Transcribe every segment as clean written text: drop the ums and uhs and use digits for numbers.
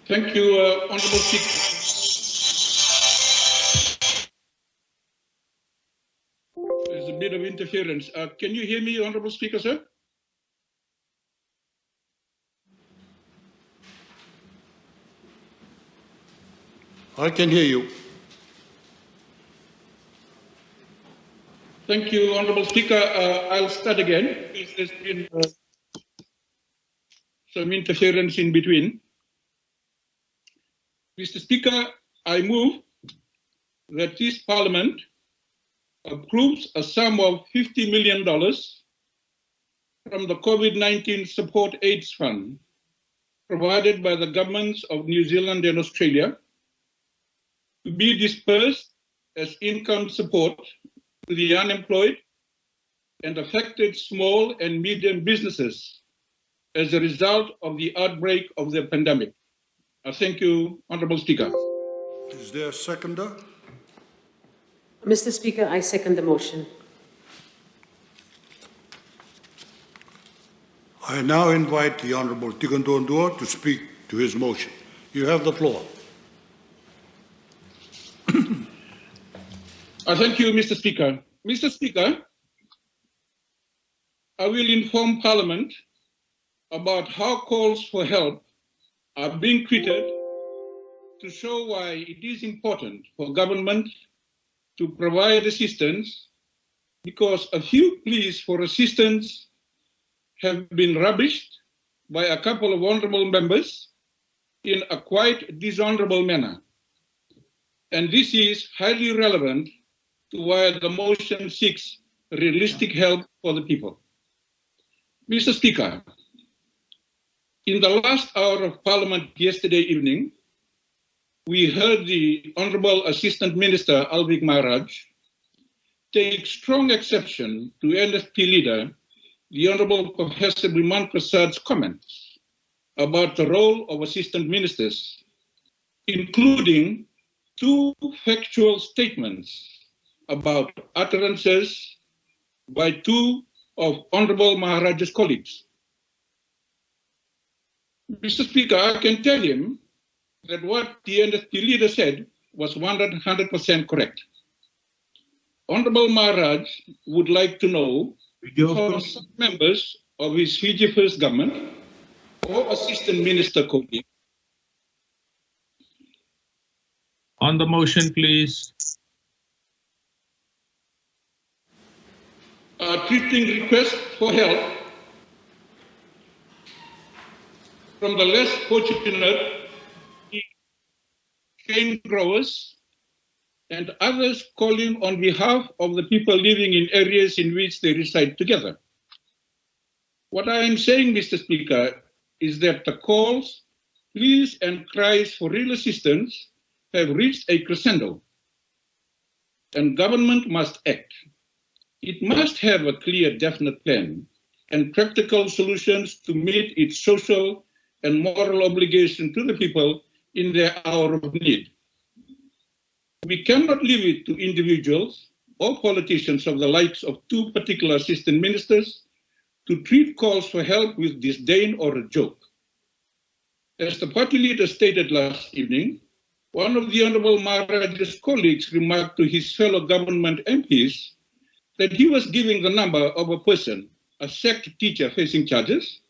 Thank you, Honourable Speaker. There's a bit of interference. Can you hear me, Honourable Speaker, sir? I can hear you. Thank you, Honourable Speaker. I'll start again. There's been some interference in between. Mr. Speaker, I move that this Parliament approves a sum of $50 million from the COVID-19 Support AIDS Fund provided by the governments of New Zealand and Australia to be dispersed as income support to the unemployed and affected small and medium businesses as a result of the outbreak of the pandemic. Thank you, Honourable Speaker. Is there a seconder? Mr. Speaker, I second the motion. I now invite the Honourable Tikoduadua to speak to his motion. You have the floor. Thank you, Mr. Speaker. Mr. Speaker, I will inform Parliament about how calls for help are being treated to show why it is important for government to provide assistance, because a few pleas for assistance have been rubbished by a couple of honourable members in a quite dishonourable manner. And this is highly relevant to why the motion seeks realistic help for the people. Mr. Speaker, in the last hour of Parliament yesterday evening, we heard the Honourable Assistant Minister Alvik Maharaj take strong exception to NFP leader, the Honourable Professor Biman Prasad's comments about the role of assistant ministers, including two factual statements about utterances by two of Honourable Maharaj's colleagues. Mr. Speaker, I can tell him that what the NFP leader said was 100% correct. Honourable Maharaj would like to know how some members of his Fiji First government or assistant minister colleague. On the motion, please. Treating requests for help from the less fortunate cane growers and others calling on behalf of the people living in areas in which they reside together. What I am saying, Mr. Speaker, is that the calls, pleas and cries for real assistance have reached a crescendo, and government must act. It must have a clear, definite plan and practical solutions to meet its social and moral obligation to the people in their hour of need. We cannot leave it to individuals or politicians of the likes of two particular assistant ministers to treat calls for help with disdain or a joke. As the party leader stated last evening, one of the Honourable Maharaj's colleagues remarked to his fellow government MPs that he was giving the number of a person, a sacked teacher facing charges,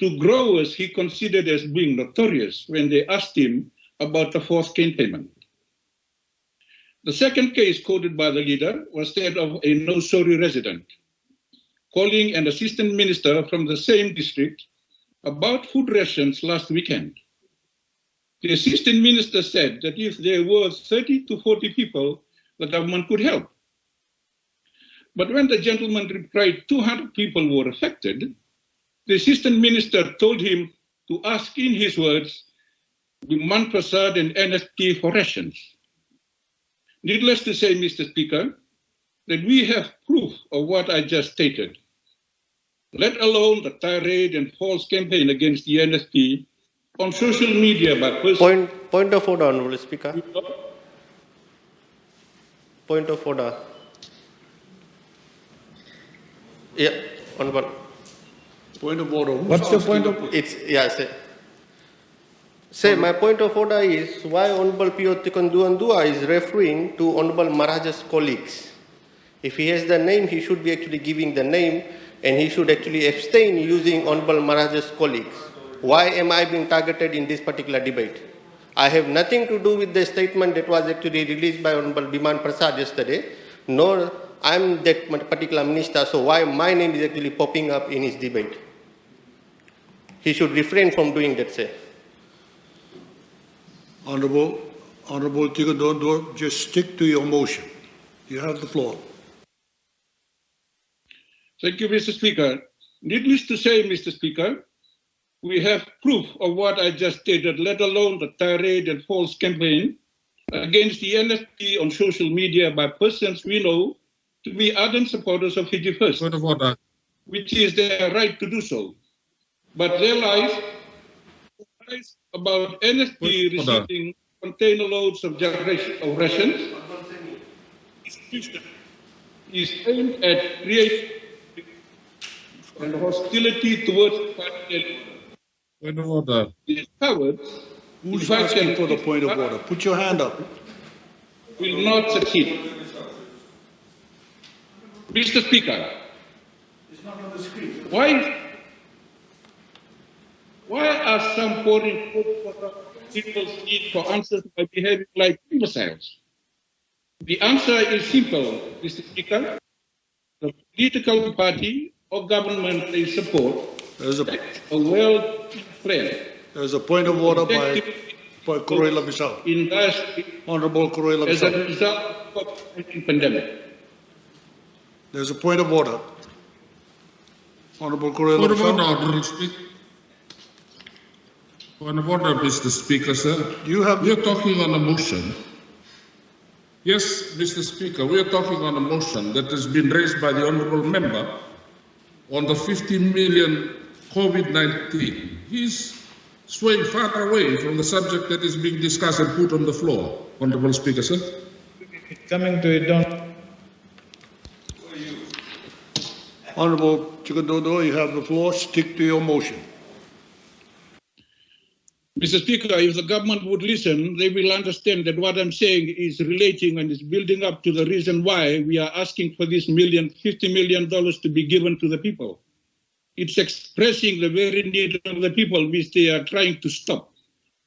to growers he considered as being notorious when they asked him about the forced cane payment. The second case quoted by the leader was that of a no-sorry resident, calling an assistant minister from the same district about food rations last weekend. The assistant minister said that if there were 30 to 40 people, the government could help. But when the gentleman replied 200 people were affected, the assistant minister told him to ask in his words, Biman Prasad and NFP for rations. Needless to say, Mr. Speaker, that we have proof of what I just stated, let alone the tirade and false campaign against the NFP on social media by persons. Point of order, Honourable Speaker. Point of order. Yeah, Honourable. Point of order. What's the point of? It's yes. Say, my point of order is why Honorable Pio Tikoduadua is referring to Honorable Maharaj's colleagues. If he has the name, he should be actually giving the name, and he should actually abstain using Honorable Maharaj's colleagues. Why am I being targeted in this particular debate? I have nothing to do with the statement that was actually released by Honorable Biman Prasad yesterday, nor I'm that particular minister, so why my name is actually popping up in his debate? He should refrain from doing that, sir. Honorable Tikoduadua, just stick to your motion. You have the floor. Thank you, Mr. Speaker. Needless to say, Mr. Speaker, we have proof of what I just stated, let alone the tirade and false campaign against the NFP on social media by persons we know to be ardent supporters of Fiji First, Point of order. which is their right to do so. But their lies about NFP receiving container loads of rations is aimed at creating and hostility towards the party. Point of order. These cowards, Who's if I asking can for the point of order? Put your hand up. will not succeed. Mr. Speaker, why are some pouring people's need for answers by behaving like imbeciles? The answer is simple, Mr. Speaker. The political party or government they support There's a well-planned point of order by Corolla Bissau. industry Honorable Corolla as a Bissau. result of the COVID-19 pandemic. There's a point of order. Honorable Corolla Point of order, Bissau. Honorable Speaker. Point of order, Mr. Speaker, sir. You have We are talking on a motion. Yes, Mr. Speaker, we are talking on a motion that has been raised by the honourable member on the 15 million COVID-19. He's swaying far away from the subject that is being discussed and put on the floor. Honourable Speaker, sir. Coming to it, don't. Honorable Tikoduadua, you have the floor. Stick to your motion. Mr. Speaker, if the government would listen, they will understand that what I'm saying is relating and is building up to the reason why we are asking for this $50 million to be given to the people. It's expressing the very need of the people which they are trying to stop.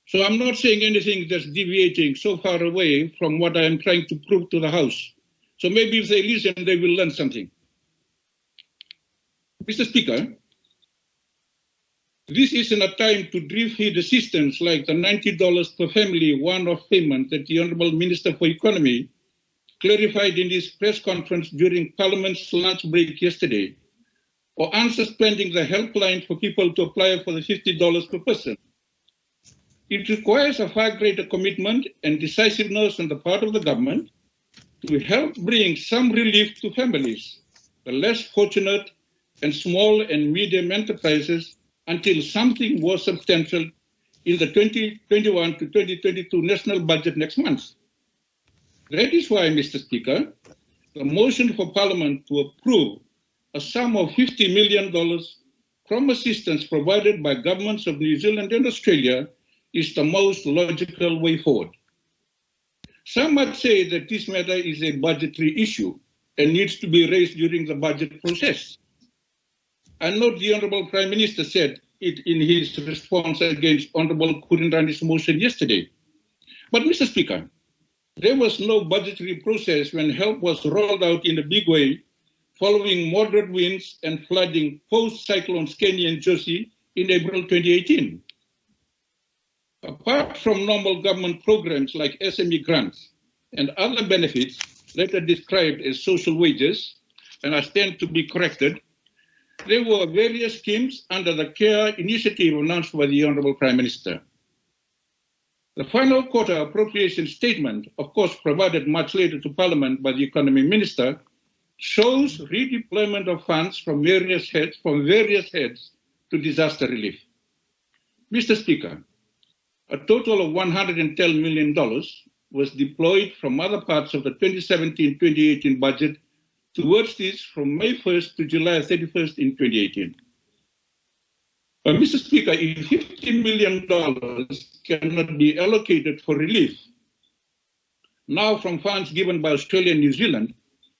So I'm not saying anything that's deviating so far away from what I am trying to prove to the House. So maybe if they listen, they will learn something. Mr. Speaker, this isn't a time to drip-feed assistance like the $90 per family one-off payment that the Honourable Minister for Economy clarified in his press conference during Parliament's lunch break yesterday, or unsuspending the helpline for people to apply for the $50 per person. It requires a far greater commitment and decisiveness on the part of the government to help bring some relief to families, the less fortunate, and small and medium enterprises until something more substantial in the 2021 to 2022 national budget next month. That is why, Mr. Speaker, the motion for Parliament to approve a sum of $50 million from assistance provided by governments of New Zealand and Australia is the most logical way forward. Some might say that this matter is a budgetary issue and needs to be raised during the budget process. I note the Honourable Prime Minister said it in his response against Honourable Kurindani's motion yesterday. But, Mr. Speaker, there was no budgetary process when help was rolled out in a big way following moderate winds and flooding post-cyclones Kenny and Josie in April 2018. Apart from normal government programs like SME grants and other benefits later described as social wages, and I stand to be corrected, there were various schemes under the CARE initiative announced by the Honourable Prime Minister. The final quarter appropriation statement, of course provided much later to Parliament by the Economy Minister, shows redeployment of funds from various heads to disaster relief. Mr. Speaker, a total of $110 million was deployed from other parts of the 2017-2018 budget towards this from May 1st to July 31st in 2018. Mr. Speaker, if $50 million cannot be allocated for relief, now from funds given by Australia and New Zealand,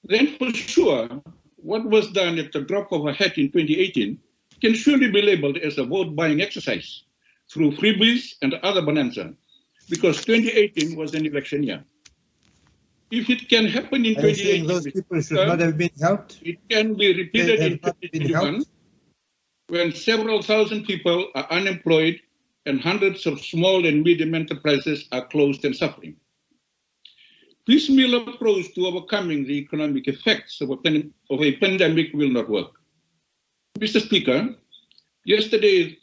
then for sure, what was done at the drop of a hat in 2018 can surely be labeled as a vote-buying exercise through freebies and other bonanza, because 2018 was an election year. If it can happen in 2018, those people should not have been helped. It can be repeated in 2021, when several thousand people are unemployed and hundreds of small and medium enterprises are closed and suffering. Piecemeal approach to overcoming the economic effects of a pandemic will not work. Mr. Speaker, yesterday,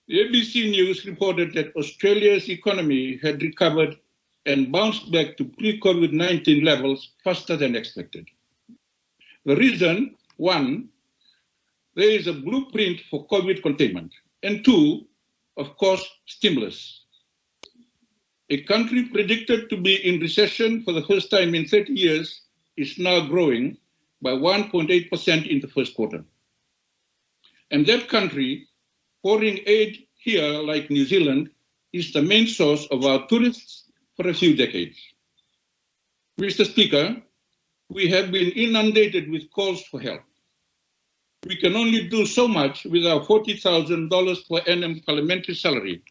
the ABC News reported that Australia's economy had recovered and bounced back to pre-COVID-19 levels faster than expected. The reason, one, there is a blueprint for COVID containment, and two, of course, stimulus. A country predicted to be in recession for the first time in 30 years is now growing by 1.8% in the first quarter. And that country, pouring aid here like New Zealand, is the main source of our tourists for a few decades. Mr. Speaker, we have been inundated with calls for help. We can only do so much with our $40,000 per annum parliamentary salary.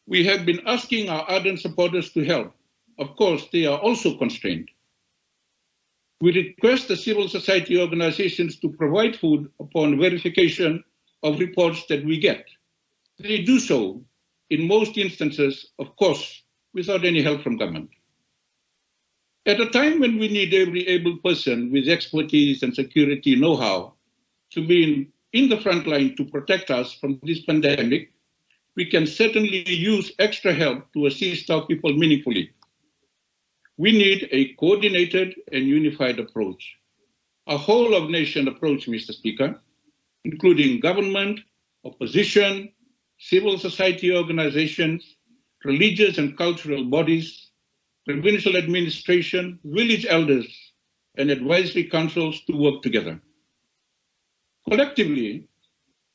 We have been asking our ardent supporters to help. Of course, they are also constrained. We request the civil society organizations to provide food upon verification of reports that we get. They do so, in most instances, of course, without any help from government. At a time when we need every able person with expertise and security know-how to be in the front line to protect us from this pandemic, we can certainly use extra help to assist our people meaningfully. We need a coordinated and unified approach, a whole-of-nation approach, Mr. Speaker, including government, opposition, civil society organizations, religious and cultural bodies, provincial administration, village elders, and advisory councils to work together. Collectively,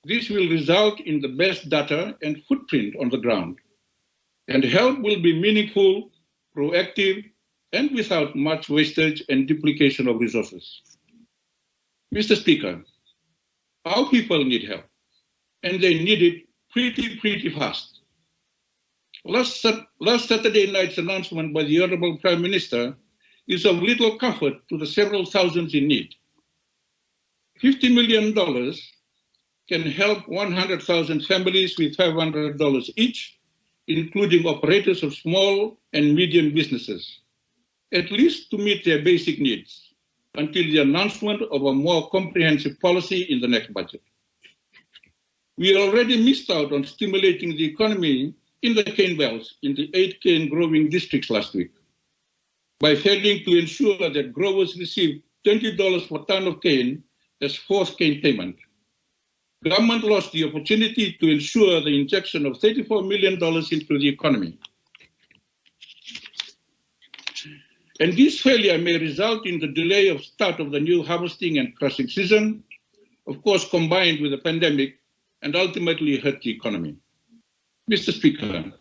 this will result in the best data and footprint on the ground, and help will be meaningful, proactive, and without much wastage and duplication of resources. Mr. Speaker, our people need help, and they need it pretty fast. Last Saturday night's announcement by the Honourable Prime Minister is of little comfort to the several thousands in need. $50 million can help 100,000 families with $500 each, including operators of small and medium businesses, at least to meet their basic needs, until the announcement of a more comprehensive policy in the next budget. We already missed out on stimulating the economy in the cane belts in the 8 cane growing districts last week by failing to ensure that growers received $20 per ton of cane as fourth cane payment. Government lost the opportunity to ensure the injection of $34 million into the economy. And this failure may result in the delay of start of the new harvesting and crushing season, of course combined with the pandemic, and ultimately hurt the economy. Mr. Speaker,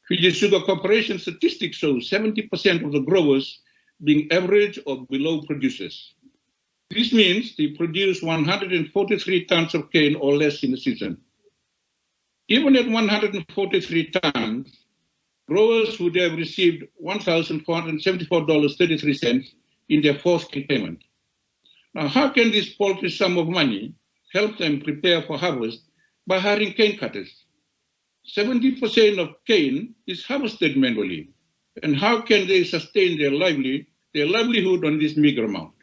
Fiji Sugar Corporation statistics show 70% of the growers being average or below producers. This means they produce 143 tons of cane or less in a season. Even at 143 tons, growers would have received $1,474.33 in their fourth cane payment. Now, how can this paltry sum of money help them prepare for harvest by hiring cane cutters? 70% of cane is harvested manually, and how can they sustain their livelihood on this meager amount?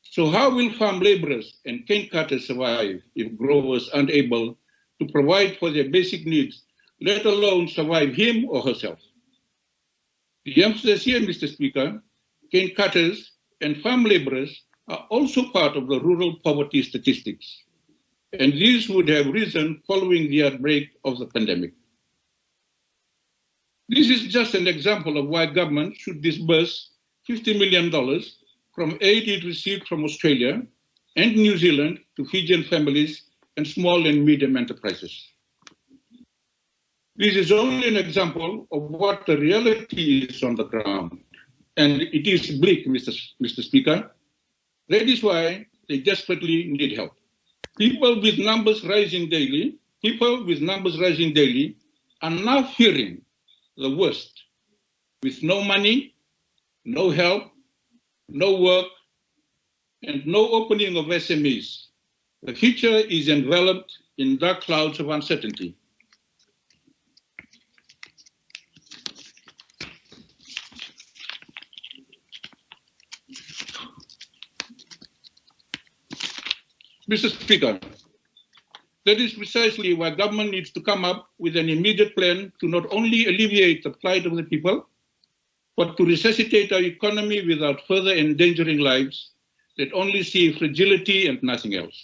So how will farm laborers and cane cutters survive if growers aren't able to provide for their basic needs, let alone survive him or herself? The emphasis here, Mr. Speaker, cane cutters and farm laborers are also part of the rural poverty statistics, and these would have risen following the outbreak of the pandemic. This is just an example of why government should disburse $50 million from aid it received from Australia and New Zealand to Fijian families and small and medium enterprises. This is only an example of what the reality is on the ground, and it is bleak, Mr. Speaker. That is why they desperately need help. People with numbers rising daily are now fearing the worst, with no money, no help, no work, and no opening of SMEs. The future is enveloped in dark clouds of uncertainty. Mr. Speaker, that is precisely why government needs to come up with an immediate plan to not only alleviate the plight of the people, but to resuscitate our economy without further endangering lives that only see fragility and nothing else.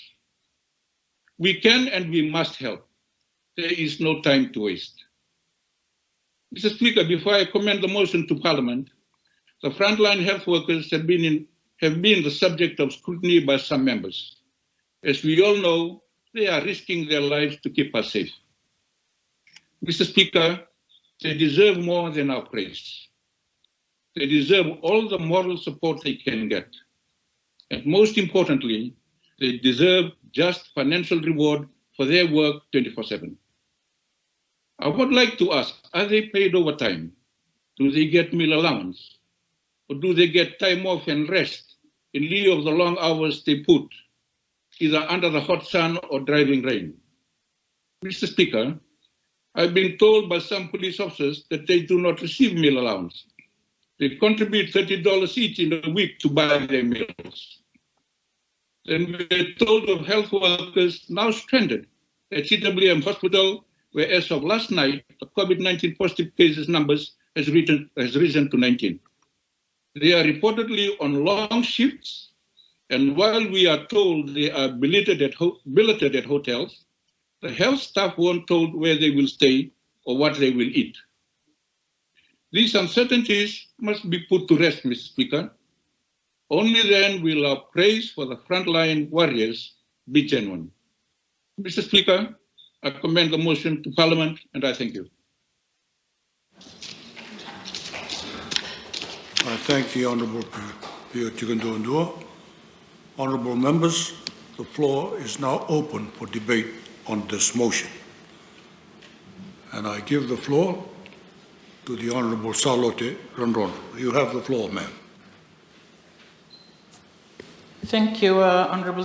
We can and we must help. There is no time to waste. Mr. Speaker, before I commend the motion to Parliament, the frontline health workers have been the subject of scrutiny by some members. As we all know, they are risking their lives to keep us safe. Mr. Speaker, they deserve more than our praise. They deserve all the moral support they can get. And most importantly, they deserve just financial reward for their work 24/7. I would like to ask, are they paid overtime? Do they get meal allowance? Or do they get time off and rest in lieu of the long hours they put, either under the hot sun or driving rain? Mr. Speaker, I've been told by some police officers that they do not receive meal allowance. They contribute $30 each in a week to buy their meals. Then we're told of health workers now stranded at CWM Hospital, where as of last night, the COVID-19 positive cases numbers has risen to 19. They are reportedly on long shifts, and while we are told they are billeted at hotels, the health staff weren't told where they will stay or what they will eat. These uncertainties must be put to rest, Mr. Speaker. Only then will our praise for the frontline warriors be genuine. Mr. Speaker, I commend the motion to Parliament, and I thank you. I thank the Honourable Pio Tikoduadua. Honourable members, the floor is now open for debate on this motion. And I give the floor to the Honourable Salote Rondon. You have the floor, ma'am. Thank you, Honourable